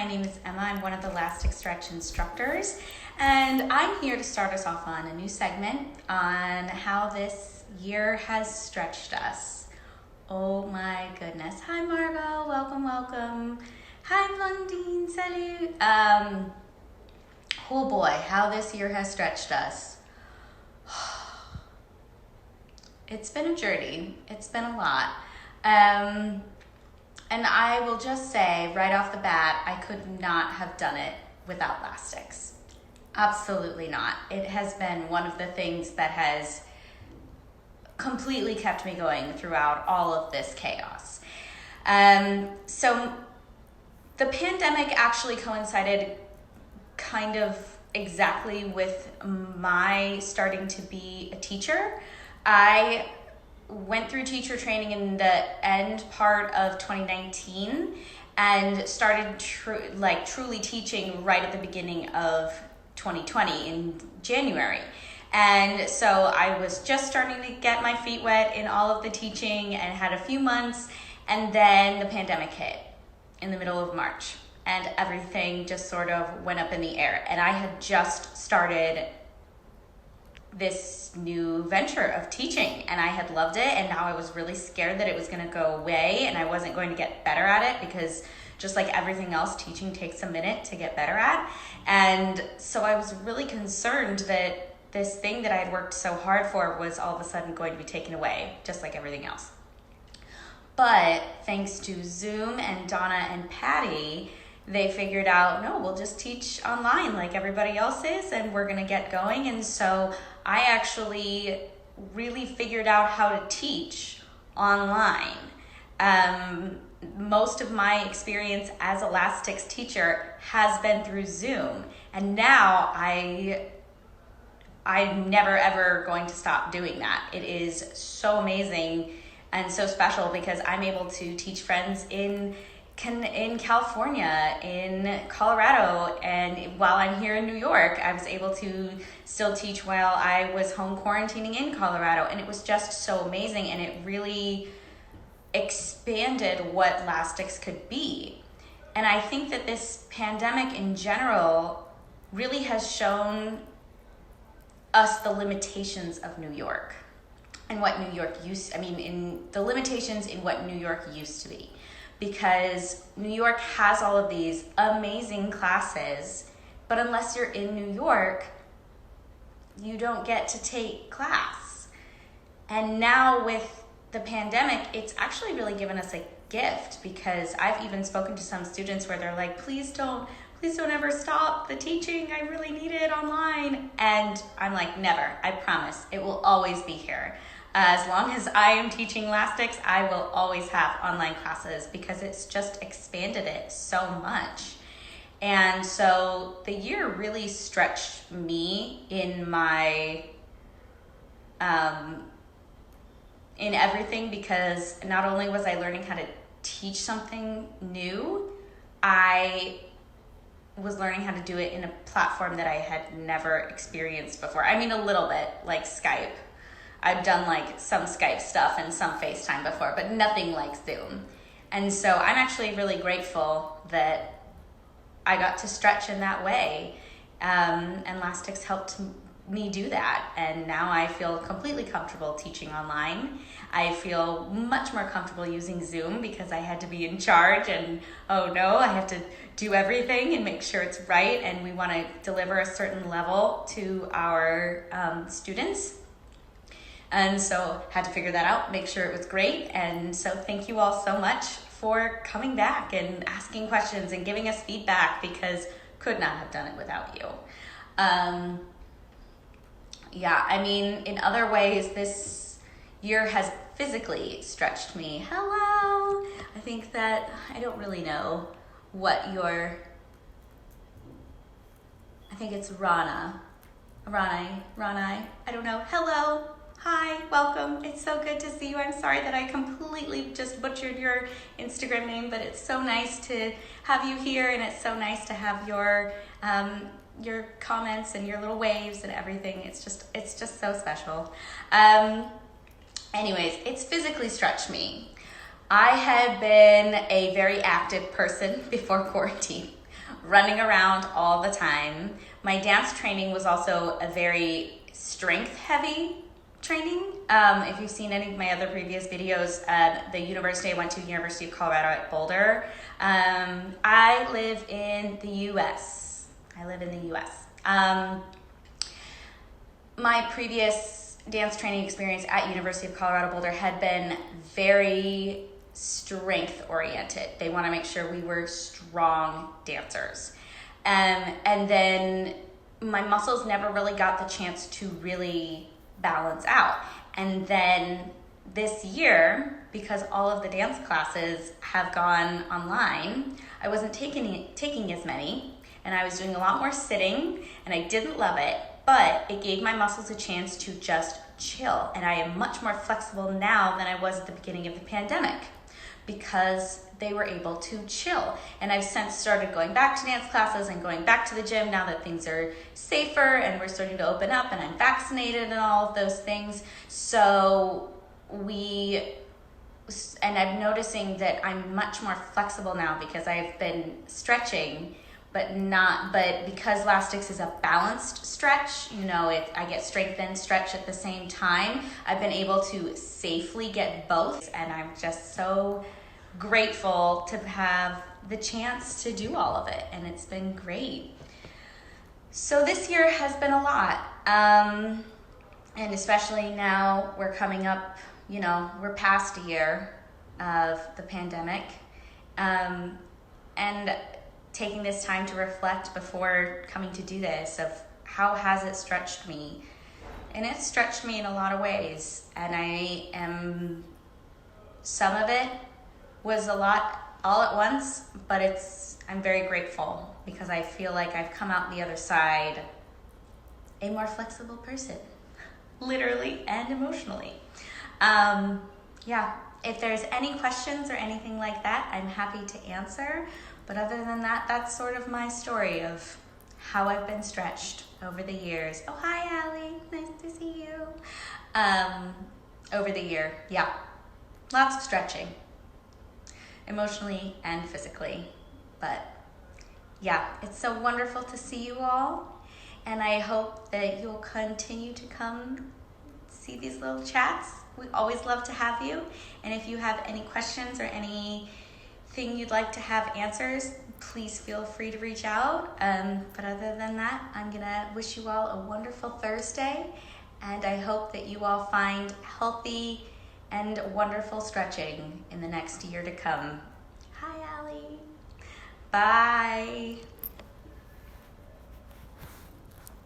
My name is Emma. I'm one of the Lastics instructors, and I'm here to start us off on a new segment on how this year has stretched us. Oh my goodness. Hi Margot, welcome. Hi Blondine, salut. Oh boy, how this year has stretched us. It's been a journey. It's been a lot. And I will just say right off the bat, I could not have done it without Lastics. Absolutely not. It has been one of the things that has completely kept me going throughout all of this chaos. So the pandemic actually coincided kind of exactly with my starting to be a teacher. I went through teacher training in the end part of 2019 and started truly teaching right at the beginning of 2020 in January. And so I was just starting to get my feet wet in all of the teaching and had a few months, and then the pandemic hit in the middle of March and everything just sort of went up in the air. And I had just started this new venture of teaching and I had loved it, and now I was really scared that it was going to go away and I wasn't going to get better at it, because just like everything else, teaching takes a minute to get better at. And so I was really concerned that this thing that I had worked so hard for was all of a sudden going to be taken away, just like everything else. But thanks to Zoom and Donna and Patty, they figured out, no, we'll just teach online like everybody else is, and we're going to get going. And so I actually really figured out how to teach online. Most of my experience as a Lastics teacher has been through Zoom, and now I'm never ever going to stop doing that. It is so amazing and so special because I'm able to teach friends in California, in Colorado, and while I'm here in New York, I was able to still teach while I was home quarantining in Colorado, and it was just so amazing, and it really expanded what Lastics could be. And I think that this pandemic in general really has shown us the limitations of New York and what New York the limitations in what New York used to be. Because New York has all of these amazing classes, but unless you're in New York, you don't get to take class. And now with the pandemic, it's actually really given us a gift, because I've even spoken to some students where they're like, please don't ever stop the teaching. I really need it online. And I'm like, never, I promise. It will always be here. As long as I am teaching Lastics, I will always have online classes, because it's just expanded it so much. And so the year really stretched me in my, in everything, because not only was I learning how to teach something new, I was learning how to do it in a platform that I had never experienced before. I mean, a little bit, like Skype. I've done like some Skype stuff and some FaceTime before, but nothing like Zoom. And so I'm actually really grateful that I got to stretch in that way. And Lastics helped me do that. And now I feel completely comfortable teaching online. I feel much more comfortable using Zoom because I had to be in charge, and oh no, I have to do everything and make sure it's right. And we want to deliver a certain level to our students. And so had to figure that out, make sure it was great. And so thank you all so much for coming back and asking questions and giving us feedback, because could not have done it without you. In other ways, this year has physically stretched me. Hello. I think that I don't really know what I think it's Rana. I don't know. Hello. Hi, welcome. It's so good to see you. I'm sorry that I completely just butchered your Instagram name, but it's so nice to have you here, and it's so nice to have your comments and your little waves and everything. It's just so special. Anyways, it's physically stretched me. I had been a very active person before quarantine. running around all the time. My dance training was also a very strength-heavy training. If you've seen any of my other previous videos, the university I went to, University of Colorado at Boulder, I live in the U.S. My previous dance training experience at University of Colorado Boulder had been very strength-oriented. They want to make sure we were strong dancers. And then my muscles never really got the chance to really balance out. And then this year, because all of the dance classes have gone online, I wasn't taking as many, and I was doing a lot more sitting, and I didn't love it, but it gave my muscles a chance to just chill. And I am much more flexible now than I was at the beginning of the pandemic, because they were able to chill. And I've since started going back to dance classes and going back to the gym now that things are safer and we're starting to open up and I'm vaccinated and all of those things. So I'm noticing that I'm much more flexible now because I've been stretching, but because Lastics is a balanced stretch, I get strength and stretch at the same time. I've been able to safely get both, and I'm just so grateful to have the chance to do all of it, and it's been great. So this year has been a lot, and especially now we're coming up, we're past a year of the pandemic, and taking this time to reflect before coming to do this of how has it stretched me. And it's stretched me in a lot of ways, and some of it was a lot all at once, but I'm very grateful because I feel like I've come out the other side a more flexible person, literally and emotionally. If there's any questions or anything like that, I'm happy to answer. But other than that, that's sort of my story of how I've been stretched over the years. Oh, hi, Allie. Nice to see you. Over the year, yeah. Lots of stretching, emotionally and physically. But yeah, it's so wonderful to see you all. And I hope that you'll continue to come see these little chats. We always love to have you. And if you have any questions or anything you'd like to have answers, please feel free to reach out. But other than that, I'm gonna wish you all a wonderful Thursday, and I hope that you all find healthy and wonderful stretching in the next year to come. Hi, Allie. Bye.